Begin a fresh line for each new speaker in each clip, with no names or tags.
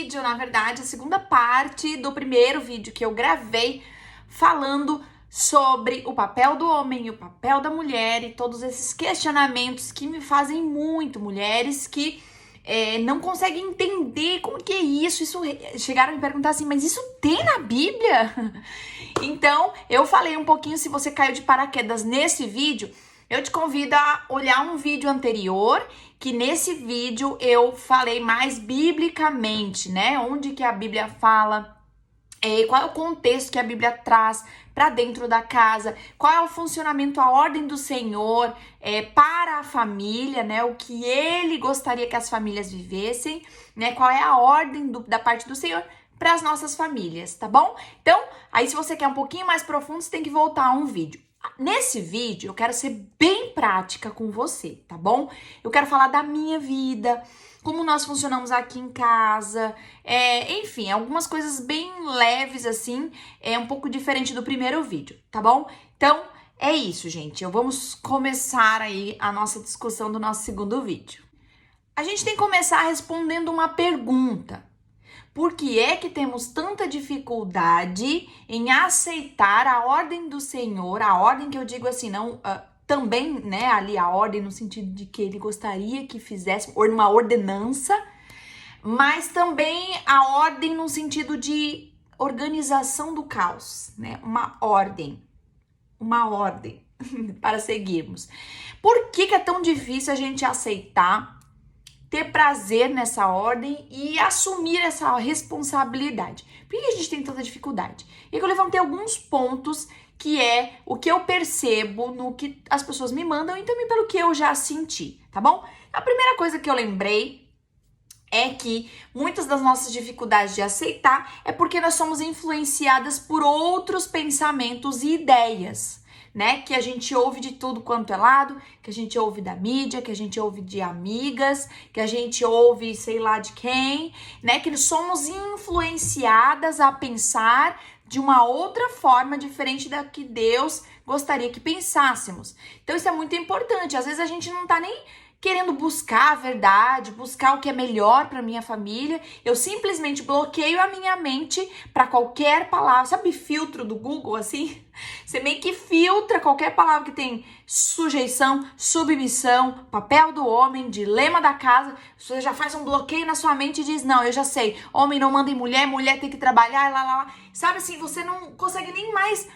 vídeo, na verdade, a segunda parte do primeiro vídeo que eu gravei falando sobre o papel do homem e o papel da mulher e todos esses questionamentos que me fazem muito, mulheres que não conseguem entender como que é isso. Chegaram a me perguntar assim, mas isso tem na Bíblia? Então, eu falei um pouquinho, se você caiu de paraquedas nesse vídeo, eu te convido a olhar um vídeo anterior, que nesse vídeo eu falei mais biblicamente, né? Onde que a Bíblia fala, qual é o contexto que a Bíblia traz para dentro da casa, qual é o funcionamento, a ordem do Senhor para a família, né? O que Ele gostaria que as famílias vivessem, né? Qual é a ordem da parte do Senhor para as nossas famílias, tá bom? Então, aí se você quer um pouquinho mais profundo, você tem que voltar a um vídeo. Nesse vídeo, eu quero ser bem prática com você, tá bom? Eu quero falar da minha vida, como nós funcionamos aqui em casa, enfim, algumas coisas bem leves, assim, um pouco diferente do primeiro vídeo, tá bom? Então, é isso, gente. Vamos começar aí a nossa discussão do nosso segundo vídeo. A gente tem que começar respondendo uma pergunta. Por que é que temos tanta dificuldade em aceitar a ordem do Senhor? A ordem que eu digo assim, não... também, né, ali a ordem no sentido de que ele gostaria que fizesse uma ordenança, mas também a ordem no sentido de organização do caos, né? Uma ordem para seguirmos. Por que é tão difícil a gente aceitar, ter prazer nessa ordem e assumir essa responsabilidade? Por que a gente tem tanta dificuldade? E eu levantei alguns pontos que é o que eu percebo no que as pessoas me mandam e também pelo que eu já senti, tá bom? A primeira coisa que eu lembrei é que muitas das nossas dificuldades de aceitar é porque nós somos influenciadas por outros pensamentos e ideias, né? Que a gente ouve de tudo quanto é lado, que a gente ouve da mídia, que a gente ouve de amigas, que a gente ouve sei lá de quem, né? Que somos influenciadas a pensar de uma outra forma diferente da que Deus gostaria que pensássemos. Então isso é muito importante. Às vezes a gente não tá nem querendo buscar a verdade, buscar o que é melhor para minha família. Eu simplesmente bloqueio a minha mente para qualquer palavra. Sabe filtro do Google, assim? Você meio que filtra qualquer palavra que tem sujeição, submissão, papel do homem, dilema da casa. Você já faz um bloqueio na sua mente e diz, não, eu já sei. Homem não manda em mulher, mulher tem que trabalhar, lá. Sabe assim, você não consegue nem mais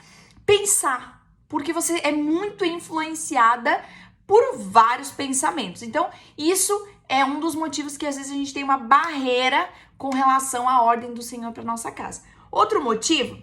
pensar, porque você é muito influenciada por vários pensamentos. Então, isso é um dos motivos que às vezes a gente tem uma barreira com relação à ordem do Senhor para nossa casa. Outro motivo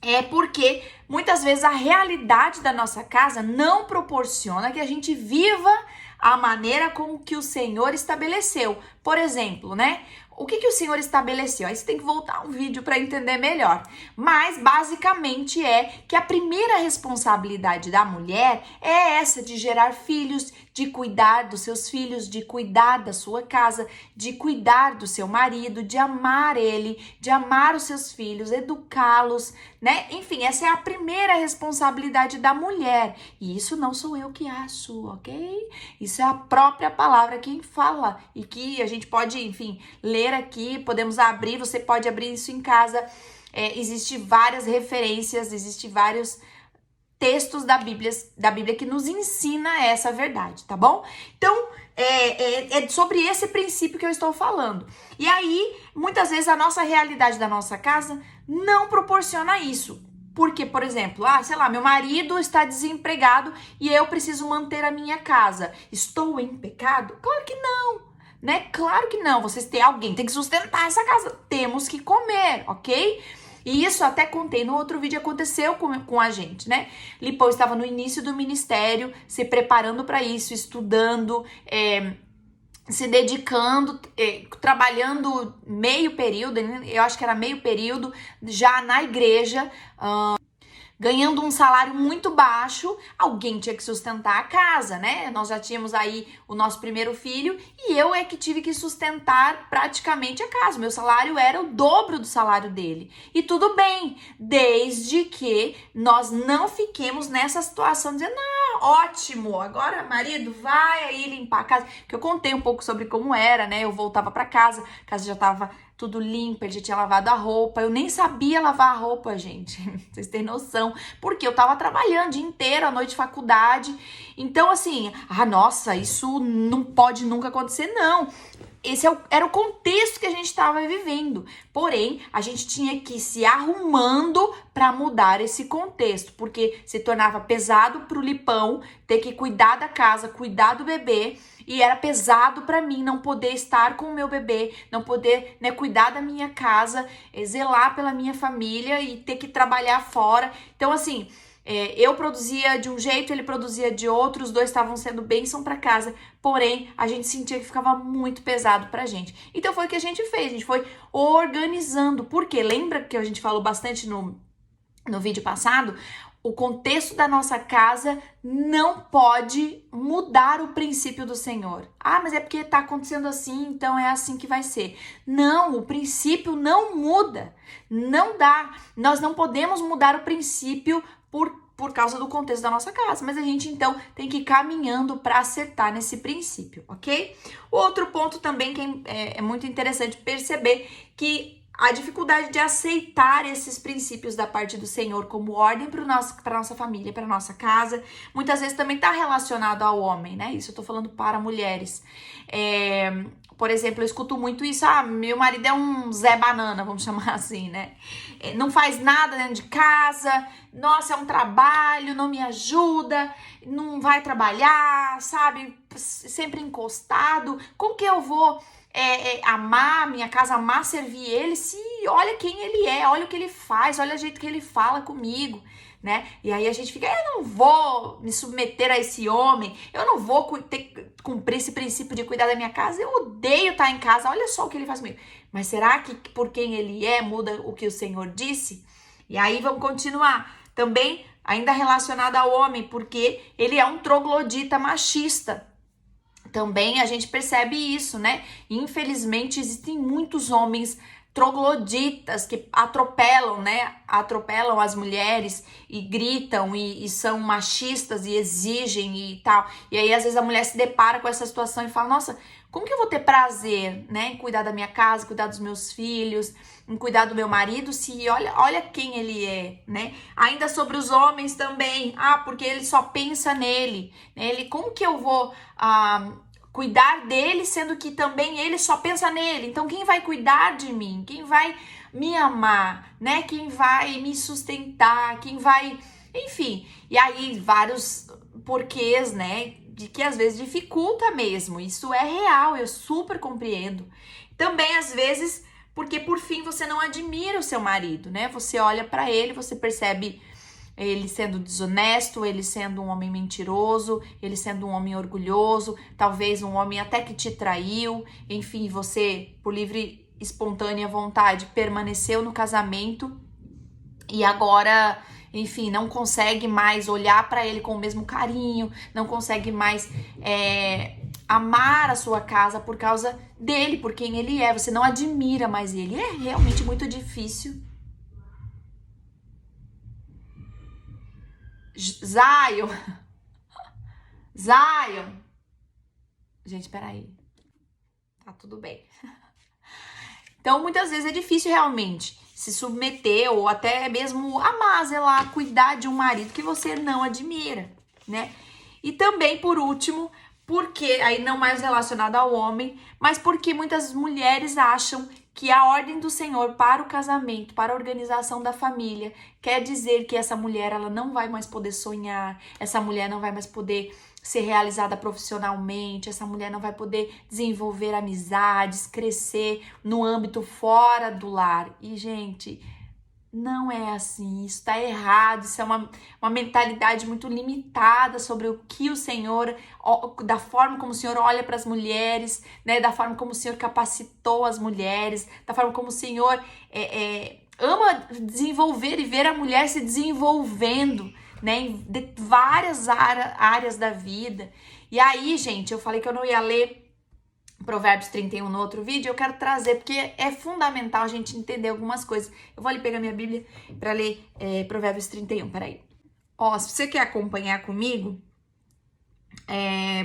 é porque muitas vezes a realidade da nossa casa não proporciona que a gente viva a maneira com que o Senhor estabeleceu. Por exemplo, né? O que o Senhor estabeleceu? Aí você tem que voltar um vídeo para entender melhor. Mas, basicamente, é que a primeira responsabilidade da mulher é essa de gerar filhos, de cuidar dos seus filhos, de cuidar da sua casa, de cuidar do seu marido, de amar ele, de amar os seus filhos, educá-los, né? Enfim, essa é a primeira responsabilidade da mulher. E isso não sou eu que acho, ok? Isso é a própria palavra quem fala e que a gente pode, enfim, ler aqui, podemos abrir, você pode abrir isso em casa. Existem várias referências, existem vários textos da Bíblia que nos ensina essa verdade, tá bom? Então, é sobre esse princípio que eu estou falando. E aí, muitas vezes, a nossa realidade da nossa casa não proporciona isso. Porque, por exemplo, sei lá, meu marido está desempregado e eu preciso manter a minha casa. Estou em pecado? Claro que não, né? Claro que não. Alguém tem que sustentar essa casa. Temos que comer, ok? E isso até contei no outro vídeo, aconteceu com a gente, né? Lipão estava no início do ministério, se preparando para isso, estudando, se dedicando, trabalhando meio período, eu acho que era meio período, já na igreja, ganhando um salário muito baixo. Alguém tinha que sustentar a casa, né? Nós já tínhamos aí o nosso primeiro filho e eu que tive que sustentar praticamente a casa. Meu salário era o dobro do salário dele. E tudo bem, desde que nós não fiquemos nessa situação dizendo, ótimo, agora marido vai aí limpar a casa, porque eu contei um pouco sobre como era, né, eu voltava pra casa, a casa já tava tudo limpo, ele já tinha lavado a roupa, eu nem sabia lavar a roupa, gente, vocês têm noção, porque eu tava trabalhando o dia inteiro, à noite de faculdade, então assim, nossa, isso não pode nunca acontecer, não. Esse era o contexto que a gente estava vivendo. Porém, a gente tinha que ir se arrumando para mudar esse contexto, porque se tornava pesado pro Lipão ter que cuidar da casa, cuidar do bebê, e era pesado para mim não poder estar com o meu bebê, não poder, né, cuidar da minha casa, zelar pela minha família e ter que trabalhar fora. Então, assim, eu produzia de um jeito, ele produzia de outro, os dois estavam sendo bênção para casa, porém a gente sentia que ficava muito pesado pra gente. Então foi o que a gente fez, a gente foi organizando. Por quê? Lembra que a gente falou bastante no vídeo passado? O contexto da nossa casa não pode mudar o princípio do Senhor. Mas é porque tá acontecendo assim, então é assim que vai ser. Não, o princípio não muda. Não dá. Nós não podemos mudar o princípio por causa do contexto da nossa casa, mas a gente então tem que ir caminhando para acertar nesse princípio, ok? Outro ponto também que é muito interessante perceber que a dificuldade de aceitar esses princípios da parte do Senhor como ordem para nossa família, para nossa casa, muitas vezes também está relacionado ao homem, né? Isso eu tô falando para mulheres. Por exemplo, eu escuto muito isso, meu marido é um Zé Banana, vamos chamar assim, né? Não faz nada dentro de casa, nossa, é um trabalho, não me ajuda, não vai trabalhar, sabe? Sempre encostado. Como que eu vou amar minha casa, amar servir ele, se olha quem ele é, olha o que ele faz, olha o jeito que ele fala comigo, né? E aí a gente fica, eu não vou me submeter a esse homem, eu não vou cumprir esse princípio de cuidar da minha casa, eu odeio estar em casa, olha só o que ele faz comigo. Mas será que por quem ele é muda o que o Senhor disse? E aí vamos continuar. Também ainda relacionado ao homem, porque ele é um troglodita machista. Também a gente percebe isso, né? Infelizmente existem muitos homens trogloditas que atropelam, né? Atropelam as mulheres e gritam e são machistas e exigem e tal. E aí às vezes a mulher se depara com essa situação e fala: nossa, como que eu vou ter prazer, né? Em cuidar da minha casa, cuidar dos meus filhos, em cuidar do meu marido, se olha quem ele é, né? Ainda sobre os homens também, porque ele só pensa nele, né? Como que eu vou cuidar dele, sendo que também ele só pensa nele? Então quem vai cuidar de mim? Quem vai me amar, né? Quem vai me sustentar? Quem vai... Enfim, e aí vários porquês, né? De que às vezes dificulta mesmo. Isso é real, eu super compreendo. Também às vezes porque por fim você não admira o seu marido, né? Você olha pra ele, você percebe ele sendo desonesto, ele sendo um homem mentiroso, ele sendo um homem orgulhoso, talvez um homem até que te traiu. Enfim, você, por livre, espontânea vontade, permaneceu no casamento e agora, enfim, não consegue mais olhar para ele com o mesmo carinho, não consegue mais amar a sua casa por causa dele, por quem ele é. Você não admira mais ele. É realmente muito difícil. Zion. Gente, peraí. Tá tudo bem. Então, muitas vezes é difícil realmente se submeter ou até mesmo amar, zelar, cuidar de um marido que você não admira, né? E também, por último, porque, aí não mais relacionado ao homem, mas porque muitas mulheres acham que a ordem do Senhor para o casamento, para a organização da família, quer dizer que essa mulher ela não vai mais poder sonhar, essa mulher não vai mais poder ser realizada profissionalmente, essa mulher não vai poder desenvolver amizades, crescer no âmbito fora do lar. E, gente, não é assim, isso tá errado, isso é uma mentalidade muito limitada sobre o que o Senhor, da forma como o Senhor olha para as mulheres, né, da forma como o Senhor capacitou as mulheres, da forma como o Senhor ama desenvolver e ver a mulher se desenvolvendo, né, em várias áreas da vida. E aí, gente, eu falei que eu não ia ler Provérbios 31 no outro vídeo, eu quero trazer, porque é fundamental a gente entender algumas coisas. Eu vou ali pegar minha Bíblia para ler Provérbios 31, peraí. Se você quer acompanhar comigo,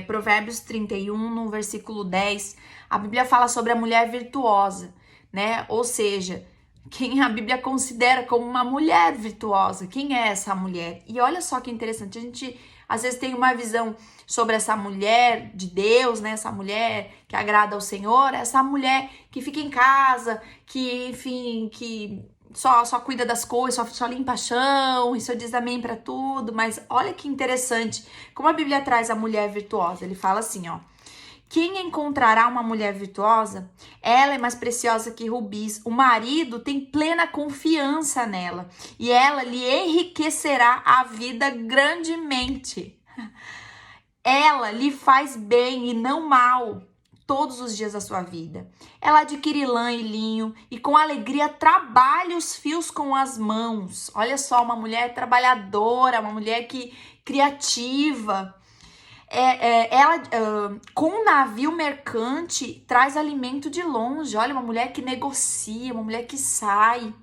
Provérbios 31, no versículo 10, a Bíblia fala sobre a mulher virtuosa, né? Ou seja, quem a Bíblia considera como uma mulher virtuosa. Quem é essa mulher? E olha só que interessante, a gente às vezes tem uma visão sobre essa mulher de Deus, né? Essa mulher que agrada ao Senhor, essa mulher que fica em casa, que, enfim, que só cuida das coisas, só limpa chão, e só diz amém pra tudo. Mas olha que interessante como a Bíblia traz a mulher virtuosa. Ele fala assim, ó: quem encontrará uma mulher virtuosa? Ela é mais preciosa que rubis. O marido tem plena confiança nela e ela lhe enriquecerá a vida grandemente. Ela lhe faz bem e não mal todos os dias da sua vida. Ela adquire lã e linho e com alegria trabalha os fios com as mãos. Olha só, uma mulher trabalhadora, uma mulher criativa. Ela, com um navio mercante, traz alimento de longe. Olha, uma mulher que negocia, uma mulher que sai.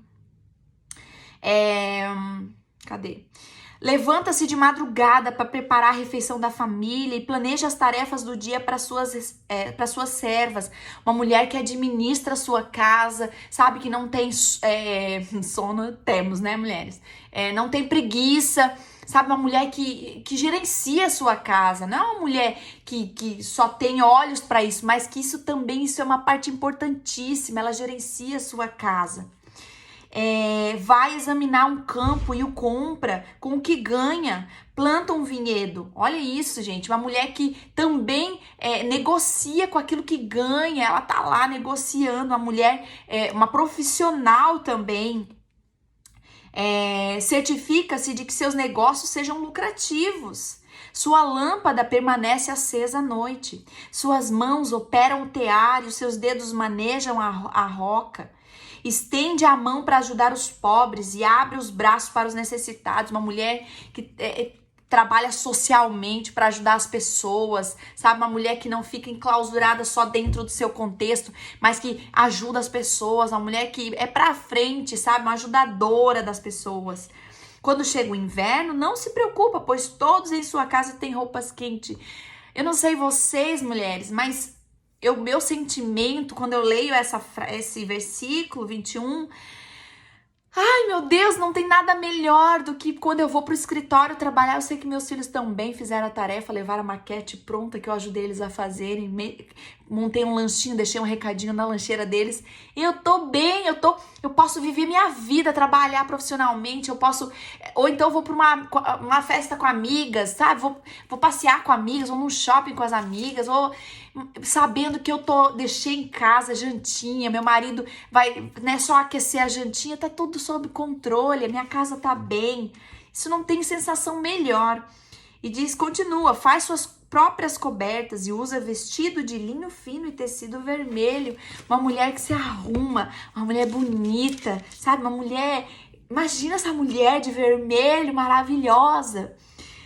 Cadê? Levanta-se de madrugada para preparar a refeição da família e planeja as tarefas do dia para suas servas. Uma mulher que administra a sua casa, sabe, que não tem sono, temos, né, mulheres? Não tem preguiça, sabe, uma mulher que gerencia a sua casa. Não é uma mulher que só tem olhos para isso, mas que isso é uma parte importantíssima. Ela gerencia a sua casa. Vai examinar um campo e o compra com o que ganha, planta um vinhedo. Olha isso, gente, uma mulher que também negocia com aquilo que ganha, ela tá lá negociando, uma mulher, uma profissional também. Certifica-se de que seus negócios sejam lucrativos. Sua lâmpada permanece acesa à noite. Suas mãos operam o tear e os seus dedos manejam a roca. Estende a mão para ajudar os pobres e abre os braços para os necessitados. Uma mulher que trabalha socialmente para ajudar as pessoas, sabe? Uma mulher que não fica enclausurada só dentro do seu contexto, mas que ajuda as pessoas. Uma mulher que é para frente, sabe? Uma ajudadora das pessoas. Quando chega o inverno, não se preocupa, pois todos em sua casa têm roupas quentes. Eu não sei vocês, mulheres, mas o meu sentimento, quando eu leio esse versículo 21, ai, meu Deus, não tem nada melhor do que quando eu vou pro escritório trabalhar. Eu sei que meus filhos também fizeram a tarefa, levaram a maquete pronta que eu ajudei eles a fazerem. Montei um lanchinho, deixei um recadinho na lancheira deles. Eu tô bem, eu posso viver minha vida, trabalhar profissionalmente, eu posso... Ou então vou pra uma festa com amigas, sabe? Vou passear com amigas, vou num shopping com as amigas, vou... sabendo que deixei em casa jantinha, meu marido vai, né, só aquecer a jantinha, tá tudo sob controle, a minha casa tá bem. Isso não tem sensação melhor. E continua, faz suas próprias cobertas e usa vestido de linho fino e tecido vermelho. Uma mulher que se arruma, uma mulher bonita, sabe? Uma mulher, imagina essa mulher de vermelho, maravilhosa.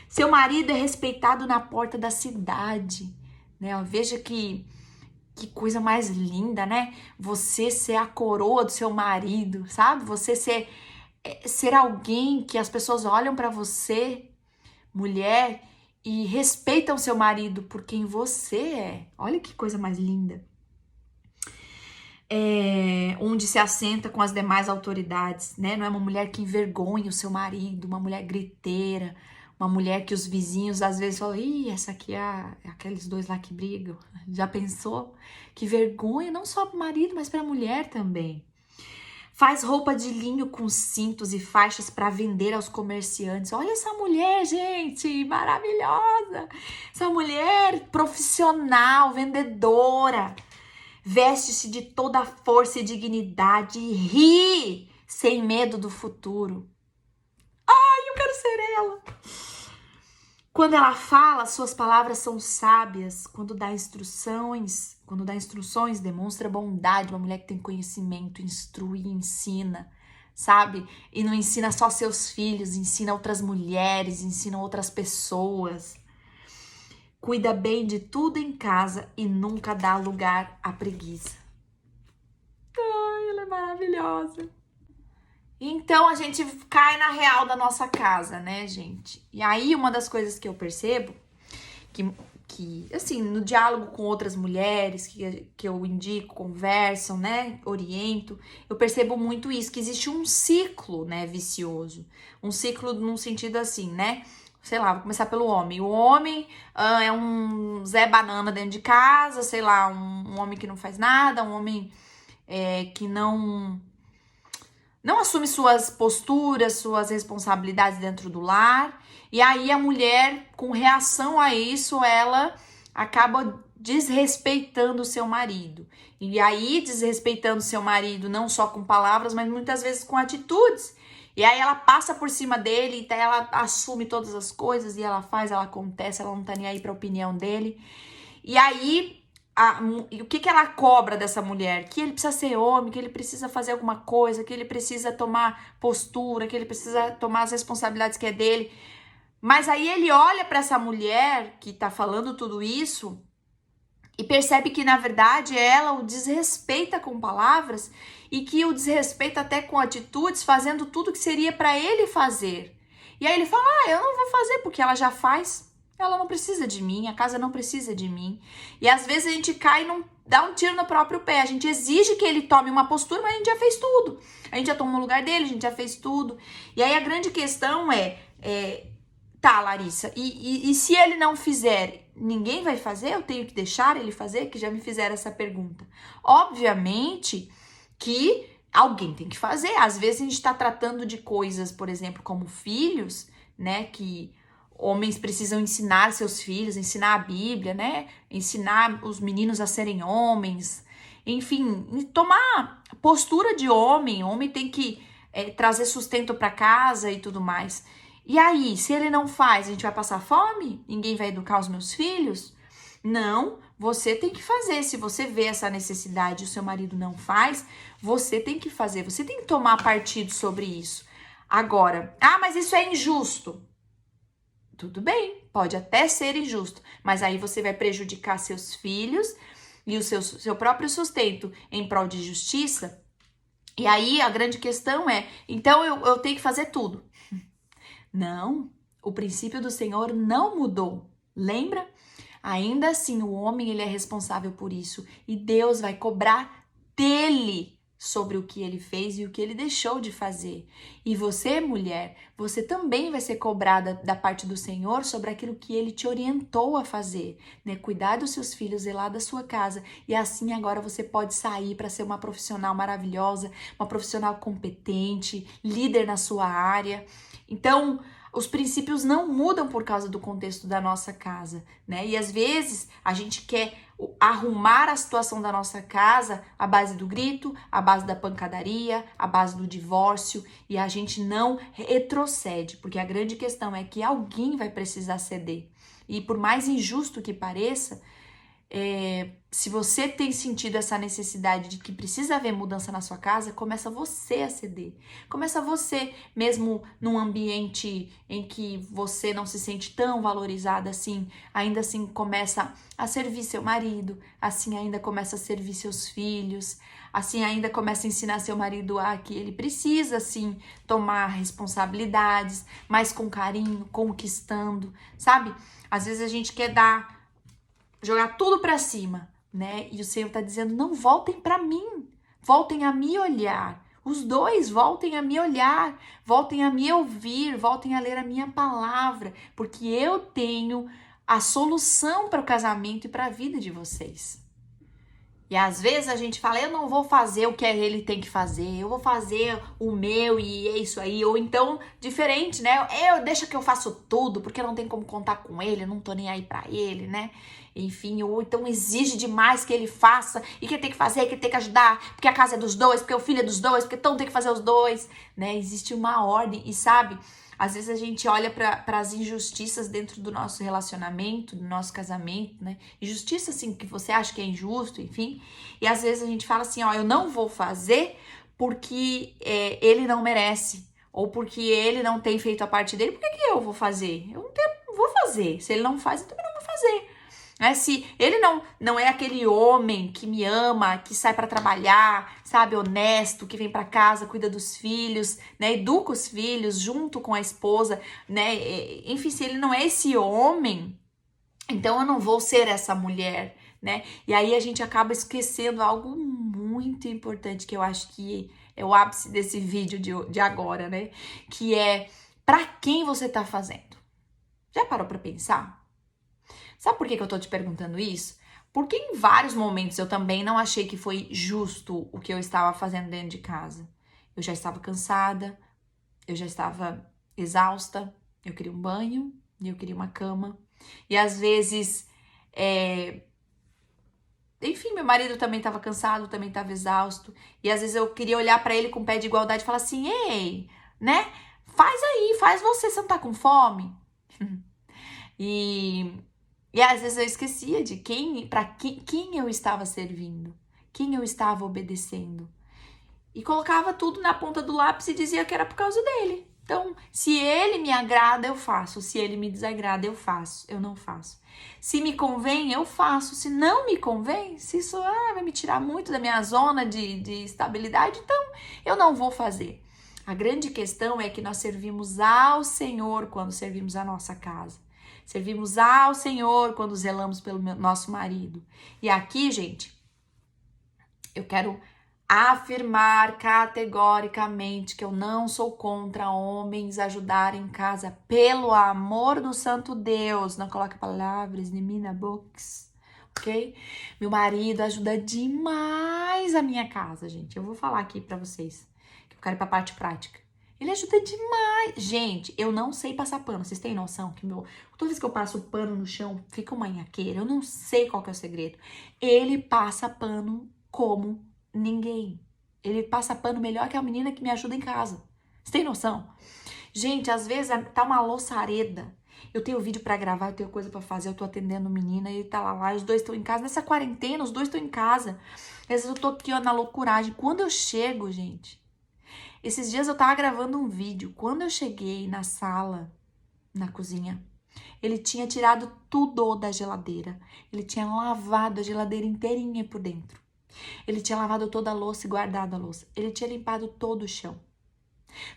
Seu marido é respeitado na porta da cidade, né? Veja que coisa mais linda, né? Você ser a coroa do seu marido, sabe? Você ser alguém que as pessoas olham pra você, mulher, e respeitam seu marido por quem você é. Olha que coisa mais linda. Onde se assenta com as demais autoridades, né? Não é uma mulher que envergonha o seu marido, uma mulher griteira, uma mulher que os vizinhos às vezes falam: ih, essa aqui é aqueles dois lá que brigam. Já pensou? Que vergonha, não só para o marido, mas para a mulher também. Faz roupa de linho com cintos e faixas para vender aos comerciantes. Olha essa mulher, gente, maravilhosa. Essa mulher profissional, vendedora. Veste-se de toda a força e dignidade e ri sem medo do futuro. Ai, eu quero ser ela. Quando ela fala, suas palavras são sábias. Quando dá instruções, demonstra bondade. Uma mulher que tem conhecimento, instrui, ensina, sabe? E não ensina só seus filhos, ensina outras mulheres, ensina outras pessoas. Cuida bem de tudo em casa e nunca dá lugar à preguiça. Ai, ela é maravilhosa. Então, a gente cai na real da nossa casa, né, gente? E aí, uma das coisas que eu percebo, que assim, no diálogo com outras mulheres que eu indico, conversam, né, oriento, eu percebo muito isso, que existe um ciclo, né, vicioso. Um ciclo num sentido assim, né? Sei lá, vou começar pelo homem. O homem é um Zé Banana dentro de casa, sei lá, um homem que não faz nada, um homem que não assume suas posturas, suas responsabilidades dentro do lar. E aí a mulher, com reação a isso, ela acaba desrespeitando o seu marido. E aí, desrespeitando o seu marido não só com palavras, mas muitas vezes com atitudes. E aí ela passa por cima dele, então ela assume todas as coisas e ela faz, ela acontece, ela não tá nem aí pra opinião dele. E aí o que ela cobra dessa mulher? Que ele precisa ser homem, que ele precisa fazer alguma coisa, que ele precisa tomar postura, que ele precisa tomar as responsabilidades que é dele. Mas aí ele olha para essa mulher que tá falando tudo isso e percebe que, na verdade, ela o desrespeita com palavras e que o desrespeita até com atitudes, fazendo tudo que seria para ele fazer. E aí ele fala, eu não vou fazer porque ela já faz. Ela não precisa de mim, a casa não precisa de mim. E às vezes a gente cai e dá um tiro no próprio pé. A gente exige que ele tome uma postura, mas a gente já fez tudo. A gente já tomou o lugar dele, a gente já fez tudo. E aí a grande questão tá, Larissa, e se ele não fizer, ninguém vai fazer? Eu tenho que deixar ele fazer? Que já me fizeram essa pergunta. Obviamente que alguém tem que fazer. Às vezes a gente tá tratando de coisas, por exemplo, como filhos, né, que homens precisam ensinar seus filhos, ensinar a Bíblia, né? Ensinar os meninos a serem homens. Enfim, tomar postura de homem. Homem tem que trazer sustento para casa e tudo mais. E aí, se ele não faz, a gente vai passar fome? Ninguém vai educar os meus filhos? Não, você tem que fazer. Se você vê essa necessidade e o seu marido não faz, você tem que fazer. Você tem que tomar partido sobre isso. Agora, mas isso é injusto. Tudo bem, pode até ser injusto, mas aí você vai prejudicar seus filhos e o seu próprio sustento em prol de justiça. E aí a grande questão é, então eu tenho que fazer tudo. Não, o princípio do Senhor não mudou. Lembra? Ainda assim, o homem ele é responsável por isso e Deus vai cobrar dele sobre o que ele fez e o que ele deixou de fazer. E você, mulher, você também vai ser cobrada da parte do Senhor sobre aquilo que ele te orientou a fazer, né? Cuidar dos seus filhos, zelar da sua casa. E assim agora você pode sair para ser uma profissional maravilhosa, uma profissional competente, líder na sua área. Então, os princípios não mudam por causa do contexto da nossa casa, né? E às vezes a gente quer arrumar a situação da nossa casa à base do grito, à base da pancadaria, à base do divórcio, e a gente não retrocede, porque a grande questão é que alguém vai precisar ceder. E por mais injusto que pareça, se você tem sentido essa necessidade de que precisa haver mudança na sua casa, começa você a ceder. Começa você, mesmo num ambiente em que você não se sente tão valorizada assim, ainda assim começa a servir seu marido, assim ainda começa a servir seus filhos, assim ainda começa a ensinar seu marido que ele precisa, sim, tomar responsabilidades, mas com carinho, conquistando, sabe? Às vezes a gente quer jogar tudo pra cima, né? E o Senhor tá dizendo, não, voltem pra mim, voltem a me olhar. Os dois voltem a me olhar, voltem a me ouvir, voltem a ler a minha palavra, porque eu tenho a solução para o casamento e para a vida de vocês. E às vezes a gente fala, eu não vou fazer o que ele tem que fazer, eu vou fazer o meu e é isso aí. Ou então, diferente, né? Deixa que eu faço tudo, porque não tem como contar com ele, eu não tô nem aí pra ele, né? Enfim, ou então exige demais que ele faça e que ele tem que fazer, que ele tem que ajudar, porque a casa é dos dois, porque o filho é dos dois, porque então tem que fazer os dois, né? Existe uma ordem e sabe... Às vezes a gente olha para as injustiças dentro do nosso relacionamento, do nosso casamento, né? Injustiça, assim, que você acha que é injusto, enfim. E às vezes a gente fala assim, eu não vou fazer porque ele não merece. Ou porque ele não tem feito a parte dele. Por que eu vou fazer? Eu não vou fazer. Se ele não faz, eu também não vou fazer. Se ele não é aquele homem que me ama, que sai para trabalhar, sabe, honesto, que vem para casa, cuida dos filhos, né, educa os filhos junto com a esposa, né, enfim, se ele não é esse homem, Então eu não vou ser essa mulher, né? E aí a gente acaba esquecendo algo muito importante que eu acho que é o ápice desse vídeo de agora, né? Que é pra quem você tá fazendo. Já parou pra pensar? Sabe por que que eu tô te perguntando isso? Porque em vários momentos eu também não achei que foi justo o que eu estava fazendo dentro de casa. Eu já estava cansada, eu já estava exausta, eu queria um banho e eu queria uma cama. E às vezes, enfim, meu marido também estava cansado, também estava exausto. E às vezes eu queria olhar para ele com o pé de igualdade e falar assim: ei, né? Faz aí, faz você não tá com fome? E, e às vezes eu esquecia de quem eu estava servindo, quem eu estava obedecendo. E colocava tudo na ponta do lápis e dizia que era por causa dele. Então, se ele me agrada, eu faço. Se ele me desagrada, eu faço. Eu não faço. Se me convém, eu faço. Se não me convém, se isso vai me tirar muito da minha zona de estabilidade, então eu não vou fazer. A grande questão é que nós servimos ao Senhor quando servimos a nossa casa. Servimos ao Senhor quando zelamos pelo nosso marido. E aqui, gente, eu quero afirmar categoricamente que eu não sou contra homens ajudarem em casa, pelo amor do santo Deus. Não coloque palavras em mim na boca, ok? Meu marido ajuda demais a minha casa, gente. Eu vou falar aqui pra vocês, que eu quero ir pra parte prática. Ele ajuda demais. Gente, eu não sei passar pano. Vocês têm noção que toda vez que eu passo pano no chão, fica uma nhaqueira. Eu não sei qual que é o segredo. Ele passa pano como ninguém. Ele passa pano melhor que a menina que me ajuda em casa. Você tem noção? Gente, às vezes tá uma louçareda. Eu tenho vídeo pra gravar, eu tenho coisa pra fazer, eu tô atendendo menina, ele tá lá, os dois estão em casa. Nessa quarentena, os dois estão em casa. Às vezes eu tô aqui, ó, na loucuragem. Quando eu chego, gente, esses dias eu tava gravando um vídeo. Quando eu cheguei na sala, na cozinha, ele tinha tirado tudo da geladeira. Ele tinha lavado a geladeira inteirinha por dentro. Ele tinha lavado toda a louça e guardado a louça. Ele tinha limpado todo o chão.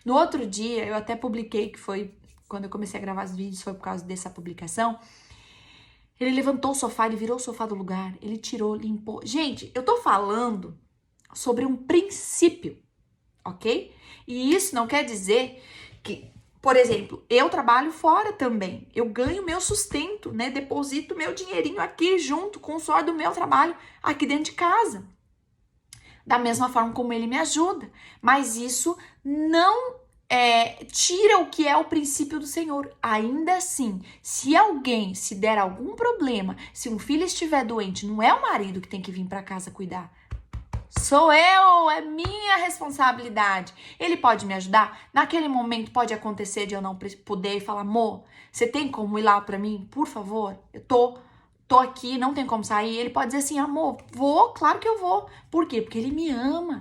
No outro dia, eu até publiquei, que foi quando eu comecei a gravar os vídeos, foi por causa dessa publicação. Ele levantou o sofá, ele virou o sofá do lugar, ele tirou, limpou. Gente, eu tô falando sobre um princípio, ok? E isso não quer dizer que, por exemplo, eu trabalho fora também. Eu ganho meu sustento, né? Deposito meu dinheirinho aqui junto com o suor do meu trabalho aqui dentro de casa. Da mesma forma como ele me ajuda. Mas isso não tira o que é o princípio do Senhor. Ainda assim, se alguém se der algum problema, se um filho estiver doente, não é o marido que tem que vir para casa cuidar. Sou eu, é minha responsabilidade. Ele pode me ajudar? Naquele momento pode acontecer de eu não poder e falar: amor, você tem como ir lá pra mim, por favor? Eu tô aqui, não tem como sair. Ele pode dizer assim: amor, vou, claro que eu vou. Por quê? Porque ele me ama.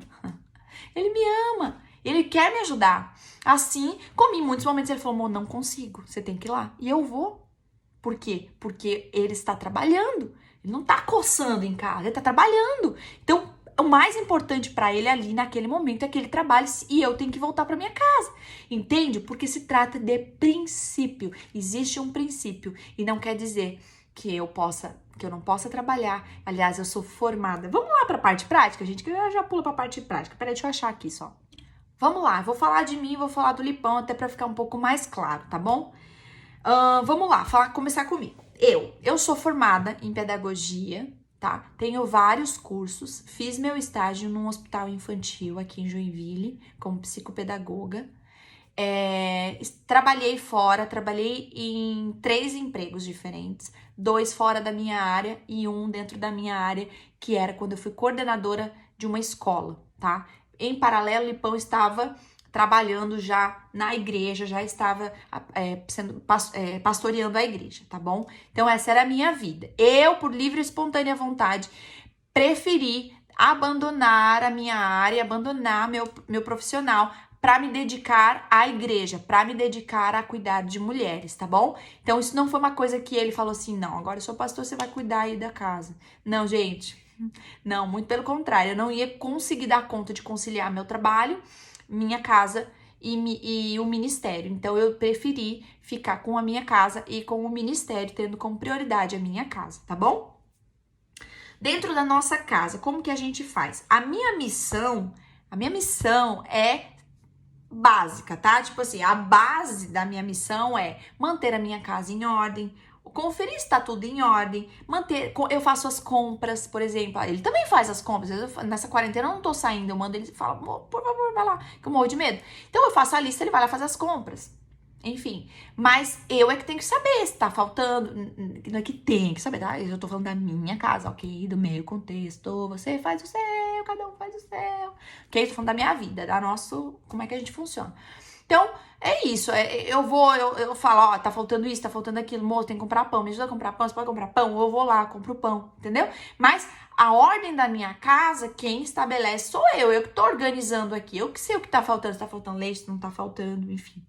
Ele me ama. Ele quer me ajudar. Assim, como em muitos momentos ele falou: amor, não consigo, você tem que ir lá. E eu vou. Por quê? Porque ele está trabalhando. Ele não tá coçando em casa, ele tá trabalhando. Então, o mais importante para ele ali naquele momento é que ele trabalhe e eu tenho que voltar para minha casa. Entende? Porque se trata de princípio. Existe um princípio e não quer dizer que eu não possa trabalhar. Aliás, eu sou formada. Vamos lá para a parte prática, gente, que eu já pulo para a parte prática. Peraí, deixa eu achar aqui só. Vamos lá, vou falar de mim, vou falar do Lipão até para ficar um pouco mais claro, tá bom? Vamos lá, começar comigo. Eu sou formada em pedagogia, tá? Tenho vários cursos, fiz meu estágio num hospital infantil aqui em Joinville, como psicopedagoga. Trabalhei fora, trabalhei em 3 empregos diferentes, 2 fora da minha área e 1 dentro da minha área, que era quando eu fui coordenadora de uma escola, tá? Em paralelo, o Lipão estava trabalhando já na igreja, já estava pastoreando a igreja, tá bom? Então, essa era a minha vida. Eu, por livre e espontânea vontade, preferi abandonar a minha área, abandonar meu profissional para me dedicar à igreja, para me dedicar a cuidar de mulheres, tá bom? Então, isso não foi uma coisa que ele falou assim: não, agora eu sou pastor, você vai cuidar aí da casa. Não, gente, não, muito pelo contrário, eu não ia conseguir dar conta de conciliar meu trabalho, minha casa e o ministério. Então, eu preferi ficar com a minha casa e com o ministério, tendo como prioridade a minha casa, tá bom? Dentro da nossa casa, como que a gente faz? A minha missão é básica, tá? Tipo assim, a base da minha missão é manter a minha casa em ordem, conferir se tá tudo em ordem, eu faço as compras, por exemplo, ele também faz as compras, nessa quarentena eu não tô saindo, eu mando ele e falo, por favor, vai lá, que eu morro de medo. Então eu faço a lista, ele vai lá fazer as compras. Enfim, mas eu é que tenho que saber se tá faltando, não é que tem que saber, tá? Eu tô falando da minha casa, ok? Do meu contexto, você faz o seu, cada um faz o seu, ok? Tô falando da minha vida, como é que a gente funciona. Então, é isso, eu falo, ó, tá faltando isso, tá faltando aquilo, moço, tem que comprar pão, me ajuda a comprar pão, você pode comprar pão? Eu vou lá, compro pão, entendeu? Mas a ordem da minha casa, quem estabelece sou eu que tô organizando aqui, eu que sei o que tá faltando, se tá faltando leite, se não tá faltando, enfim.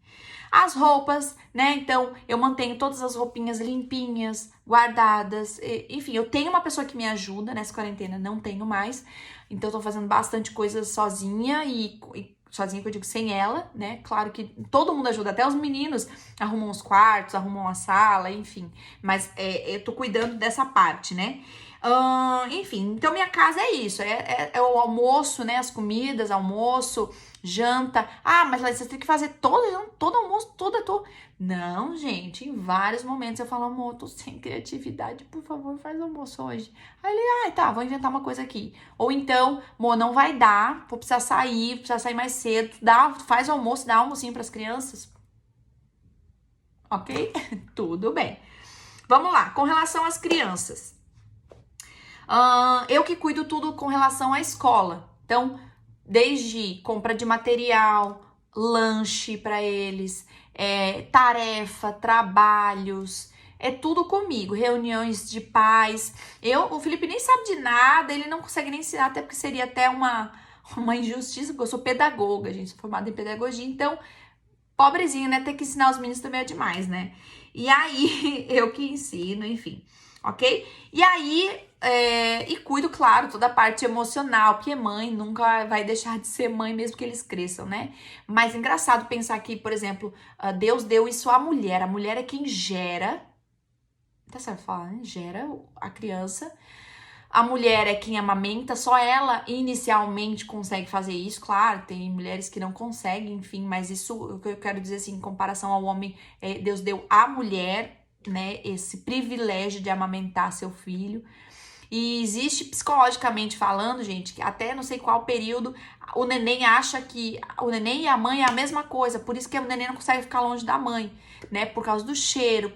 As roupas, né? Então, eu mantenho todas as roupinhas limpinhas, guardadas. Enfim, eu tenho uma pessoa que me ajuda nessa quarentena, não tenho mais. Então, eu tô fazendo bastante coisa sozinha sozinha que eu digo sem ela, né? Claro que todo mundo ajuda, até os meninos arrumam os quartos, arrumam a sala, enfim. Mas eu tô cuidando dessa parte, né? Enfim, então minha casa é isso, é o almoço, né? As comidas, almoço, janta. Ah, mas lá você tem que fazer todo almoço, tudo. Não, gente, em vários momentos eu falo, amor, tô sem criatividade, por favor, faz almoço hoje. Aí ele, tá, vou inventar uma coisa aqui. Ou então, amor, não vai dar, vou precisar sair mais cedo, faz o almoço, dá almocinho pras crianças. Ok? Tudo bem. Vamos lá, com relação às crianças. Eu que cuido tudo com relação à escola. Então, desde compra de material, lanche para eles, tarefa, trabalhos, é tudo comigo. Reuniões de pais. O Felipe nem sabe de nada, ele não consegue nem ensinar, até porque seria até uma injustiça, porque eu sou pedagoga, gente, sou formada em pedagogia, então, pobrezinho, né? Ter que ensinar os meninos também é demais, né? E aí, eu que ensino, enfim, ok? E aí, e cuido, claro, toda a parte emocional, porque mãe nunca vai deixar de ser mãe, mesmo que eles cresçam, né? Mas é engraçado pensar que, por exemplo, Deus deu isso à mulher. A mulher é quem gera, tá certo falar, né? Gera a criança. A mulher é quem amamenta, só ela inicialmente consegue fazer isso. Claro, tem mulheres que não conseguem, enfim, mas isso, o que eu quero dizer assim, em comparação ao homem, Deus deu à mulher, né, esse privilégio de amamentar seu filho. E existe, psicologicamente falando, gente, que até não sei qual período, o neném acha que o neném e a mãe é a mesma coisa, por isso que o neném não consegue ficar longe da mãe, né? Por causa do cheiro,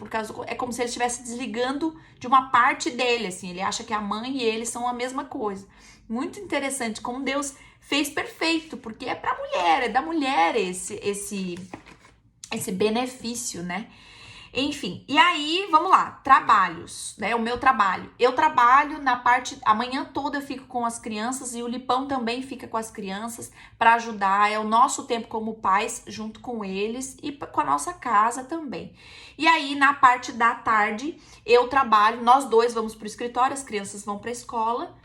é como se ele estivesse desligando de uma parte dele, assim, ele acha que a mãe e ele são a mesma coisa. Muito interessante como Deus fez perfeito, porque é pra mulher, é da mulher esse benefício, né? Enfim, e aí, vamos lá, trabalhos, né? O meu trabalho. Eu trabalho na parte, a manhã toda eu fico com as crianças e o Lipão também fica com as crianças para ajudar. É o nosso tempo como pais junto com eles e com a nossa casa também. E aí, na parte da tarde, eu trabalho, nós dois vamos pro escritório, as crianças vão pra escola.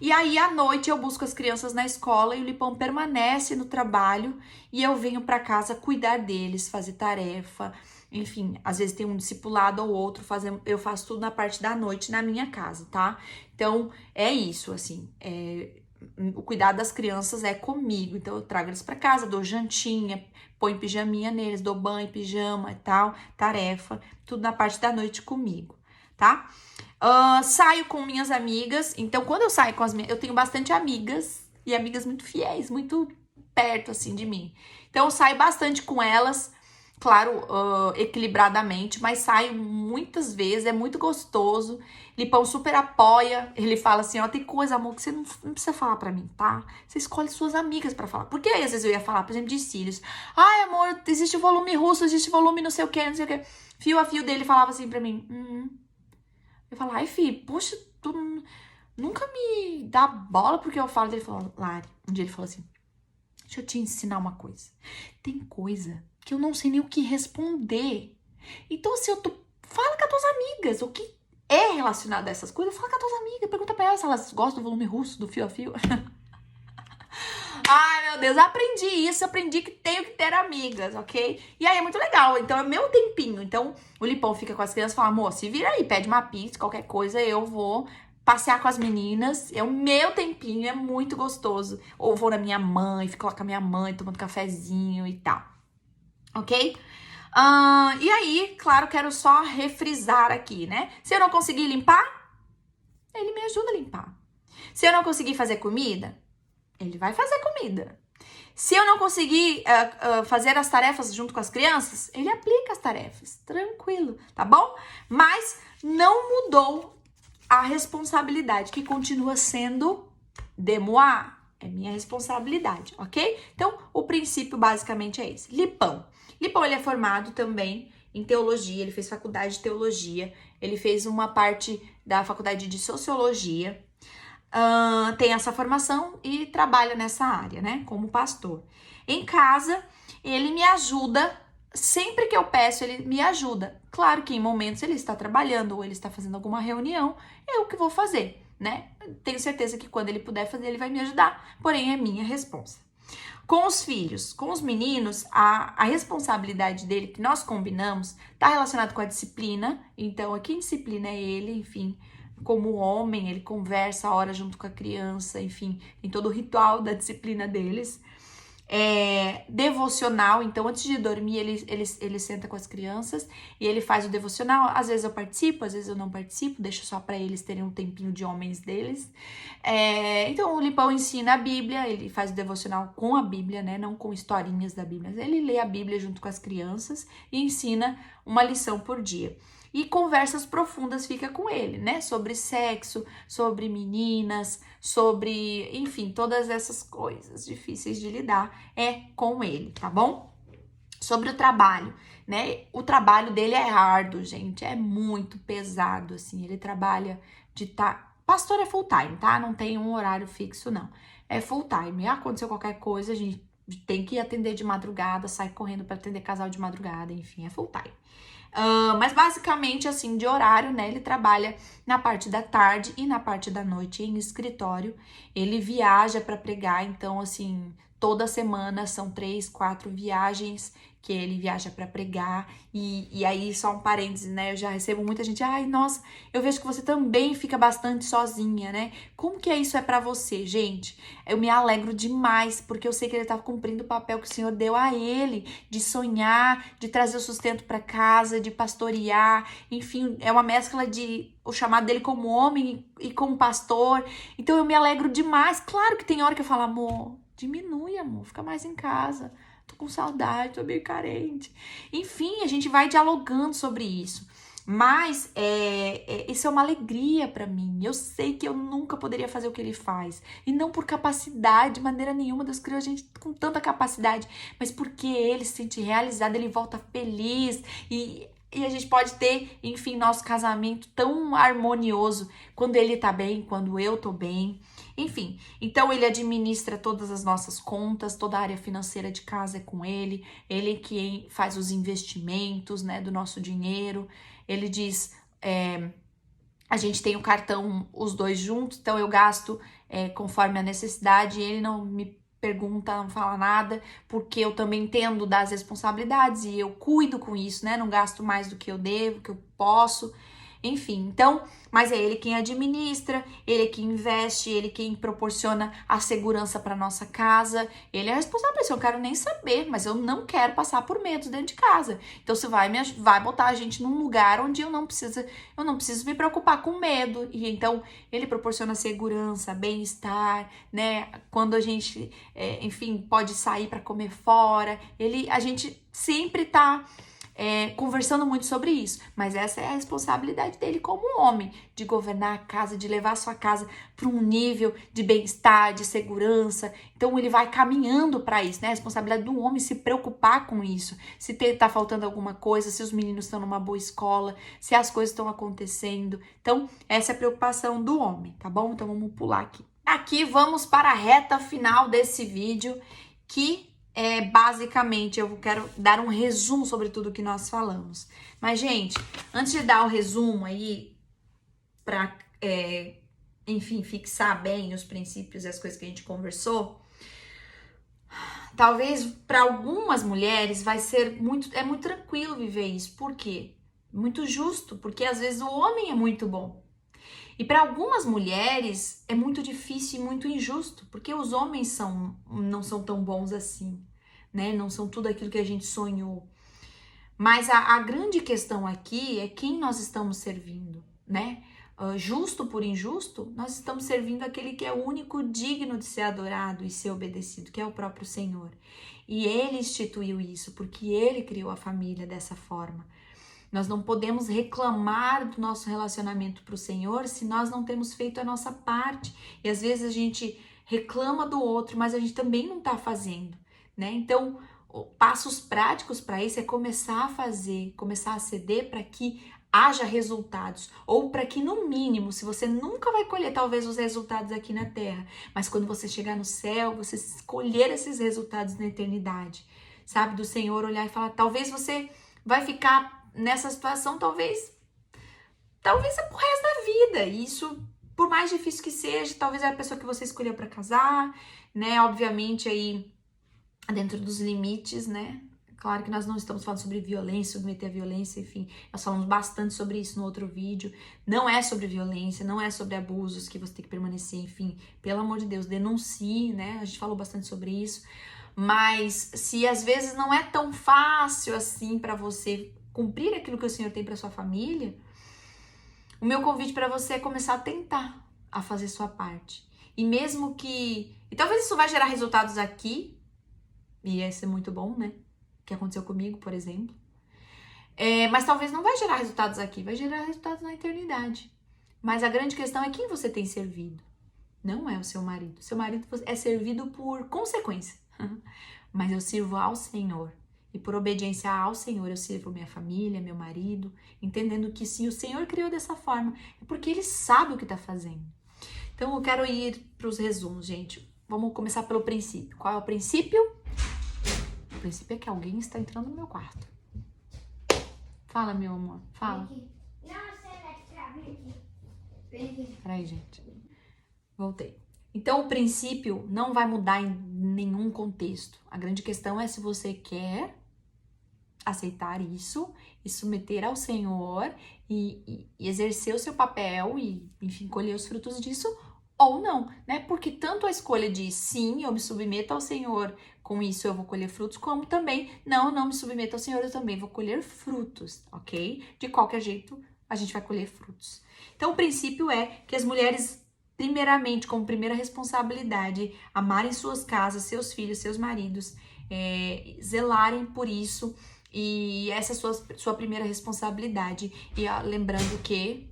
E aí, à noite, eu busco as crianças na escola e o Lipão permanece no trabalho e eu venho para casa cuidar deles, fazer tarefa. Enfim, às vezes tem um discipulado ou outro, eu faço tudo na parte da noite na minha casa, tá? Então, é isso, assim, o cuidado das crianças é comigo, então eu trago eles pra casa, dou jantinha, ponho pijaminha neles, dou banho, pijama e tal, tarefa, tudo na parte da noite comigo, tá? Saio com minhas amigas, então quando eu saio com eu tenho bastante amigas, e amigas muito fiéis, muito perto, assim, de mim. Então, eu saio bastante com elas, claro, equilibradamente, mas saio muitas vezes, é muito gostoso. Lipão super apoia, ele fala assim, ó, tem coisa, amor, que você não precisa falar pra mim, tá? Você escolhe suas amigas pra falar. Porque aí, às vezes, eu ia falar, por exemplo, de cílios. Ai, amor, existe volume russo, existe volume não sei o que, não sei o que. Fio a fio dele falava assim pra mim, Eu falava, ai, filho, poxa, tu nunca me dá bola porque eu falo. Ele falou, Lari, um dia ele falou assim, deixa eu te ensinar uma coisa. Tem coisa que eu não sei nem o que responder. Então, assim, fala com as tuas amigas. O que é relacionado a essas coisas, fala com as tuas amigas. Pergunta pra elas se elas gostam do volume russo, do fio a fio. Ai, meu Deus, aprendi isso, aprendi que tenho que ter amigas, ok? E aí é muito legal, então é meu tempinho. Então o Lipão fica com as crianças e fala, amor, se vira aí, pede uma pizza, qualquer coisa, eu vou passear com as meninas. É o meu tempinho, é muito gostoso. Ou vou na minha mãe, fico lá com a minha mãe, tomando cafezinho e tal, ok? E aí, claro, quero só refrisar aqui, né? Se eu não conseguir limpar, ele me ajuda a limpar. Se eu não conseguir fazer comida, ele vai fazer comida. Se eu não conseguir fazer as tarefas junto com as crianças, ele aplica as tarefas. Tranquilo, tá bom? Mas não mudou a responsabilidade, que continua sendo de moi. É minha responsabilidade, ok? Então, o princípio basicamente é esse. Lipão. Lipão, ele é formado também em teologia, ele fez faculdade de teologia, ele fez uma parte da faculdade de sociologia, tem essa formação e trabalha nessa área, né, como pastor. Em casa, ele me ajuda, sempre que eu peço, ele me ajuda. Claro que em momentos ele está trabalhando ou ele está fazendo alguma reunião, eu que vou fazer, né? Tenho certeza que quando ele puder fazer, ele vai me ajudar, porém é minha responsa. Com os filhos, com os meninos, a responsabilidade dele, que nós combinamos, está relacionado com a disciplina. Então, quem disciplina é ele, enfim, como homem, ele conversa a hora junto com a criança, enfim, tem todo o ritual da disciplina deles. Devocional, então antes de dormir ele senta com as crianças e ele faz o devocional. Às vezes eu participo, às vezes eu não participo, deixo só para eles terem um tempinho de homens deles. Então o Lipão ensina a Bíblia, ele faz o devocional com a Bíblia, né, não com historinhas da Bíblia. Ele lê a Bíblia junto com as crianças e ensina uma lição por dia. E conversas profundas fica com ele, né? Sobre sexo, sobre meninas, sobre, enfim, todas essas coisas difíceis de lidar é com ele, tá bom? Sobre o trabalho, né? O trabalho dele é árduo, gente, é muito pesado, assim. Ele trabalha pastor é full time, tá? Não tem um horário fixo, não. É full time. Aconteceu qualquer coisa, a gente tem que atender de madrugada, sai correndo para atender casal de madrugada, enfim, é full time. Mas basicamente, assim, de horário, né? Ele trabalha na parte da tarde e na parte da noite em escritório. Ele viaja para pregar, então, assim, toda semana são 3, 4 viagens que ele viaja para pregar. E aí, só um parênteses, né? Eu já recebo muita gente, ai, nossa, eu vejo que você também fica bastante sozinha, né? Como que isso é para você, gente? Eu me alegro demais, porque eu sei que ele tá cumprindo o papel que o Senhor deu a ele, de sonhar, de trazer o sustento para casa, de pastorear, enfim, é uma mescla de o chamado dele como homem e como pastor. Então eu me alegro demais. Claro que tem hora que eu falo, amor, diminui, amor, fica mais em casa. Tô com saudade, tô meio carente. Enfim, a gente vai dialogando sobre isso. Mas isso é uma alegria pra mim. Eu sei que eu nunca poderia fazer o que ele faz. E não por capacidade, de maneira nenhuma. Deus criou a gente com tanta capacidade. Mas porque ele se sente realizado, ele volta feliz. E a gente pode ter, enfim, nosso casamento tão harmonioso quando ele tá bem, quando eu tô bem. Enfim, então ele administra todas as nossas contas, toda a área financeira de casa é com ele que faz os investimentos, né, do nosso dinheiro. Ele diz, a gente tem o cartão, os dois juntos, então eu gasto conforme a necessidade, ele não me pergunta, não fala nada, porque eu também entendo das responsabilidades e eu cuido com isso, né, não gasto mais do que eu devo, que eu posso. Enfim, então, mas é ele quem administra, ele quem investe, ele quem proporciona a segurança para nossa casa. Ele é responsável por isso. Eu quero nem saber, mas eu não quero passar por medos dentro de casa. Então, você vai botar a gente num lugar onde eu não preciso me preocupar com medo. E então, ele proporciona segurança, bem-estar, né? Quando a gente, enfim, pode sair para comer fora, a gente sempre tá conversando muito sobre isso, mas essa é a responsabilidade dele como homem, de governar a casa, de levar a sua casa para um nível de bem-estar, de segurança. Então ele vai caminhando para isso, né? A responsabilidade do homem se preocupar com isso, se tá faltando alguma coisa, se os meninos estão numa boa escola, se as coisas estão acontecendo. Então essa é a preocupação do homem, tá bom? Então vamos pular aqui. Aqui vamos para a reta final desse vídeo, que basicamente, eu quero dar um resumo sobre tudo que nós falamos. Mas, gente, antes de dar o resumo aí, pra, enfim, fixar bem os princípios e as coisas que a gente conversou, Talvez para algumas mulheres vai ser muito tranquilo viver isso. Por quê? Muito justo, porque às vezes o homem é muito bom. E para algumas mulheres é muito difícil e muito injusto, porque os homens não são tão bons assim, né? Não são tudo aquilo que a gente sonhou. Mas a grande questão aqui é quem nós estamos servindo, né? Justo por injusto, nós estamos servindo aquele que é o único digno de ser adorado e ser obedecido, que é o próprio Senhor. E Ele instituiu isso, porque Ele criou a família dessa forma. Nós não podemos reclamar do nosso relacionamento para o Senhor se nós não temos feito a nossa parte. E às vezes a gente reclama do outro, mas a gente também não está fazendo, né? Então, passos práticos para isso é começar a fazer, começar a ceder para que haja resultados, ou para que no mínimo, se você nunca vai colher talvez os resultados aqui na terra, mas quando você chegar no céu, você colher esses resultados na eternidade, sabe? Do Senhor olhar e falar, talvez você vai ficar nessa situação, talvez é pro resto da vida. E isso, por mais difícil que seja, talvez é a pessoa que você escolheu para casar, né? Obviamente aí dentro dos limites, né? Claro que nós não estamos falando sobre violência, submeter a violência, enfim, nós falamos bastante sobre isso no outro vídeo. Não é sobre violência, não é sobre abusos que você tem que permanecer, enfim, pelo amor de Deus, denuncie, né? A gente falou bastante sobre isso. Mas se às vezes não é tão fácil assim para você cumprir aquilo que o Senhor tem para sua família, o meu convite para você é começar a tentar a fazer sua parte. E mesmo que... E talvez isso vai gerar resultados aqui, e ia ser muito bom, né? Que aconteceu comigo, por exemplo. Mas talvez não vai gerar resultados aqui, vai gerar resultados na eternidade. Mas a grande questão é quem você tem servido. Não é o seu marido. Seu marido é servido por consequência. Mas eu sirvo ao Senhor. E por obediência ao Senhor, eu sirvo minha família, meu marido, entendendo que se o Senhor criou dessa forma, é porque Ele sabe o que está fazendo. Então eu quero ir para os resumos, gente. Vamos começar pelo princípio. Qual é o princípio? O princípio é que alguém está entrando no meu quarto. Fala, meu amor. Fala. Peraí, gente. Voltei. Então, o princípio não vai mudar em nenhum contexto. A grande questão é se você quer aceitar isso e submeter ao Senhor e exercer o seu papel e, enfim, colher os frutos disso ou não, né? Porque tanto a escolha de sim, eu me submeto ao Senhor, com isso eu vou colher frutos, como também não me submeto ao Senhor, eu também vou colher frutos, ok? De qualquer jeito, a gente vai colher frutos. Então, o princípio é que as mulheres, primeiramente, como primeira responsabilidade, amarem suas casas, seus filhos, seus maridos, zelarem por isso, e essa é a sua primeira responsabilidade. E lembrando que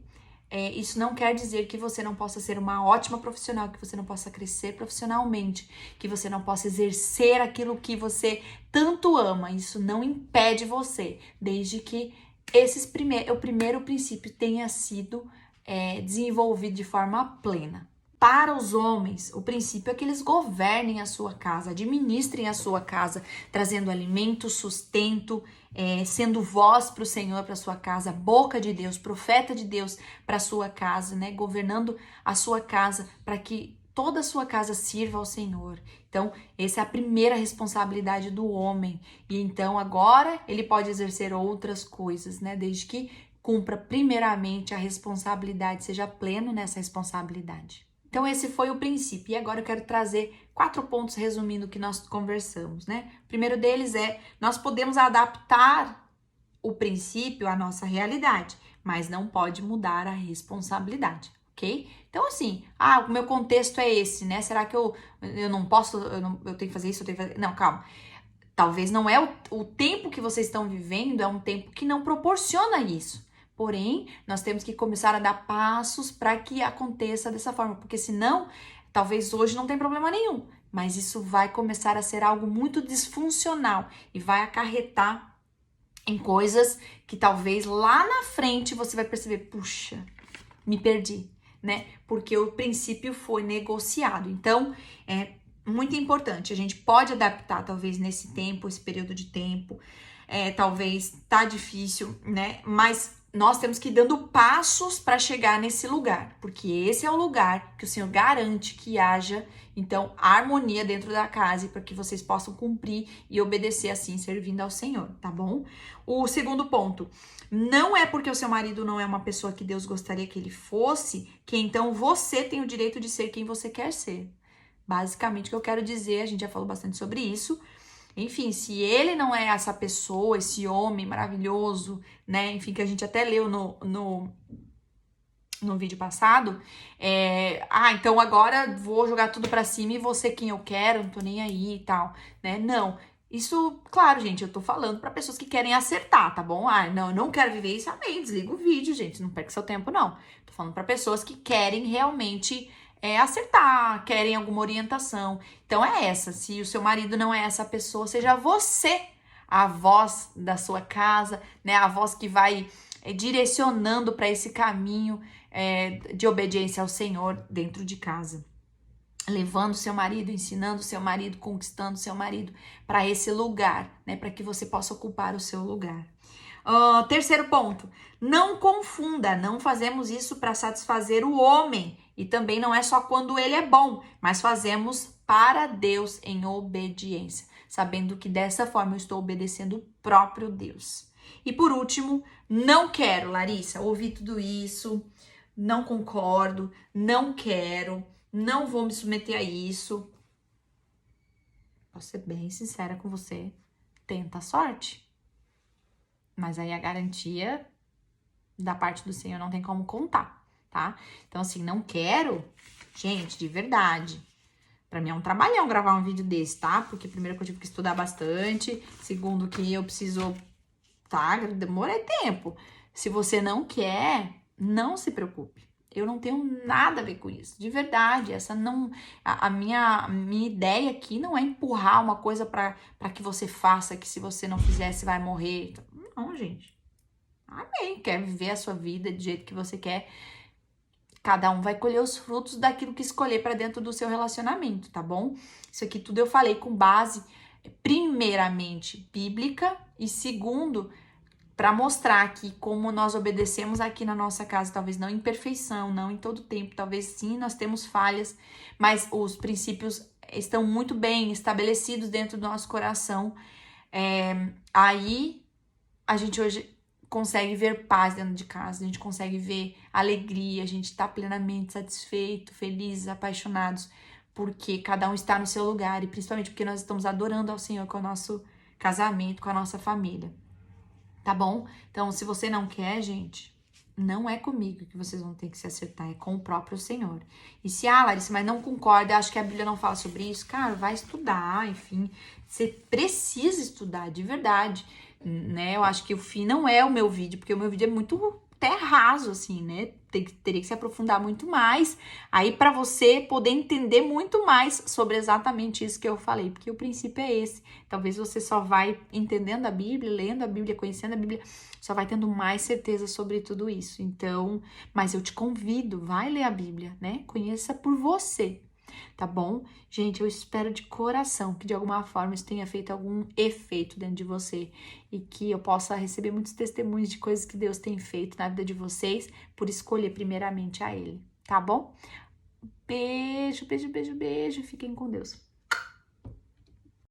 isso não quer dizer que você não possa ser uma ótima profissional, que você não possa crescer profissionalmente, que você não possa exercer aquilo que você tanto ama. Isso não impede você, desde que o primeiro princípio tenha sido desenvolvido de forma plena. Para os homens, o princípio é que eles governem a sua casa, administrem a sua casa, trazendo alimento, sustento, sendo voz para o Senhor, para a sua casa, boca de Deus, profeta de Deus para a sua casa, né? Governando a sua casa para que toda a sua casa sirva ao Senhor. Então, essa é a primeira responsabilidade do homem. E então, agora, ele pode exercer outras coisas, né? Desde que cumpra primeiramente a responsabilidade, seja pleno nessa responsabilidade. Então, esse foi o princípio. E agora eu quero trazer 4 pontos resumindo o que nós conversamos, né? O primeiro deles nós podemos adaptar o princípio à nossa realidade, mas não pode mudar a responsabilidade, ok? Então, assim, o meu contexto é esse, né? Será que eu não posso, eu tenho que fazer isso, eu tenho que fazer... Não, calma. Talvez não é o tempo que vocês estão vivendo, é um tempo que não proporciona isso. Porém, nós temos que começar a dar passos para que aconteça dessa forma, porque senão, talvez hoje não tem problema nenhum, mas isso vai começar a ser algo muito disfuncional e vai acarretar em coisas que talvez lá na frente você vai perceber, puxa, me perdi, né? Porque o princípio foi negociado. Então, é muito importante, a gente pode adaptar talvez nesse tempo, esse período de tempo, talvez tá difícil, né? Mas nós temos que ir dando passos para chegar nesse lugar, porque esse é o lugar que o Senhor garante que haja, então, harmonia dentro da casa, para que vocês possam cumprir e obedecer assim, servindo ao Senhor, tá bom? O segundo ponto, não é porque o seu marido não é uma pessoa que Deus gostaria que ele fosse, que então você tem o direito de ser quem você quer ser. Basicamente, o que eu quero dizer, a gente já falou bastante sobre isso. Enfim, se ele não é essa pessoa, esse homem maravilhoso, né? Enfim, que a gente até leu no vídeo passado, então agora vou jogar tudo pra cima e vou ser quem eu quero, não tô nem aí e tal, né? Não. Isso, claro, gente, eu tô falando pra pessoas que querem acertar, tá bom? Não, eu não quero viver isso, amém, desliga o vídeo, gente, não perca seu tempo, não. Tô falando pra pessoas que querem realmente acertar, querem alguma orientação. Então é essa, se o seu marido não é essa pessoa, seja você a voz da sua casa, né? A voz que vai direcionando para esse caminho de obediência ao Senhor dentro de casa. Levando seu marido, ensinando seu marido, conquistando seu marido para esse lugar, né? Para que você possa ocupar o seu lugar. Terceiro ponto, não confunda, não fazemos isso para satisfazer o homem e também não é só quando ele é bom, mas fazemos para Deus em obediência, sabendo que dessa forma eu estou obedecendo o próprio Deus. E por último, não quero, Larissa, ouvir tudo isso, não concordo, não quero, não vou me submeter a isso. Posso ser bem sincera com você, tenta a sorte. Mas aí a garantia da parte do Senhor não tem como contar, tá? Então, assim, não quero, gente, de verdade. Pra mim é um trabalhão gravar um vídeo desse, tá? Porque primeiro que eu tive que estudar bastante, segundo que eu preciso, tá? Demora tempo. Se você não quer, não se preocupe. Eu não tenho nada a ver com isso, de verdade. Essa não, a minha ideia aqui não é empurrar uma coisa para que você faça, que se você não fizer, você vai morrer. Não, gente. Amém. Quer viver a sua vida do jeito que você quer. Cada um vai colher os frutos daquilo que escolher para dentro do seu relacionamento, tá bom? Isso aqui tudo eu falei com base, primeiramente, bíblica e segundo, para mostrar aqui como nós obedecemos aqui na nossa casa, talvez não em perfeição, não em todo tempo, talvez sim nós temos falhas, mas os princípios estão muito bem estabelecidos dentro do nosso coração. Aí a gente hoje consegue ver paz dentro de casa, a gente consegue ver alegria, a gente tá plenamente satisfeito, felizes, apaixonados, porque cada um está no seu lugar e principalmente porque nós estamos adorando ao Senhor com o nosso casamento, com a nossa família. Tá bom? Então, se você não quer, gente, não é comigo que vocês vão ter que se acertar, é com o próprio Senhor. E se, Larissa, mas não concorda, acho que a Bíblia não fala sobre isso, cara, vai estudar, enfim. Você precisa estudar, de verdade, né? Eu acho que o fim não é o meu vídeo, porque o meu vídeo é muito até raso, assim, né? Teria que se aprofundar muito mais, aí para você poder entender muito mais sobre exatamente isso que eu falei, porque o princípio é esse. Talvez você só vai entendendo a Bíblia, lendo a Bíblia, conhecendo a Bíblia, só vai tendo mais certeza sobre tudo isso. Então, mas eu te convido, vai ler a Bíblia, né? Conheça por você, tá bom? Gente, eu espero de coração que de alguma forma isso tenha feito algum efeito dentro de você e que eu possa receber muitos testemunhos de coisas que Deus tem feito na vida de vocês por escolher primeiramente a Ele, tá bom? Beijo, beijo, beijo, beijo. Fiquem com Deus.